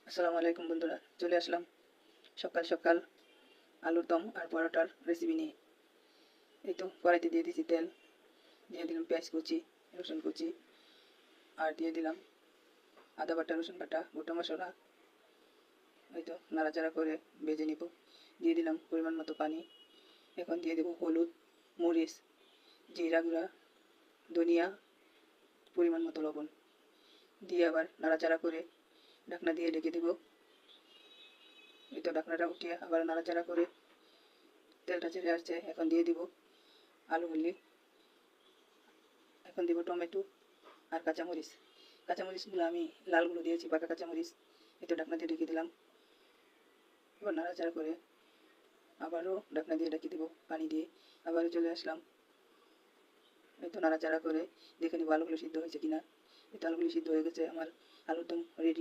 আসসালামু আলাইকুম বন্ধুরা, চলে আসলাম সকাল সকাল আলুর দম আর পরোটার রেসিপি নিয়ে। এই তো কড়াইতে দিয়ে দিয়েছি তেল, দিয়ে দিলাম পেঁয়াজ কুচি, রসুন কুচি, আর দিয়ে দিলাম আদা বাটা, রসুন বাটা, গোটা মশলা। এই তো নাড়াচাড়া করে ভেজে নিব। দিয়ে দিলাম পরিমাণ মতো পানি। এখন দিয়ে দেবো হলুদ, মরিচ, জিরা গুঁড়া, ধনিয়া, পরিমাণ মতো লবণ। দিয়ে আবার নাড়াচাড়া করে ঢাকনা দিয়ে ঢেকে দেবো। এই তো ঢাকনাটা উঠিয়ে আবার নাড়াচাড়া করে তেলটা ছেড়ে আসছে। এখন দিয়ে দিব আলুগুলি, এখন দিব টমেটো আর কাঁচামরিচ। কাঁচামরিচগুলো আমি লালগুলো দিয়েছি, পাকা কাঁচামরিচ। একটু ঢাকনা দিয়ে ঢেকে দিলাম। এবার নাড়াচাড়া করে আবারও ঢাকনা দিয়ে ঢেকে দেবো পানি দিয়ে। আবারও চলে আসলাম। এই তো নাড়াচাড়া করে দেখে নিব আলুগুলো সিদ্ধ হয়েছে কিনা। এই তো আলুগুলি সিদ্ধ হয়ে গেছে, আমার আলুর দম রেডি।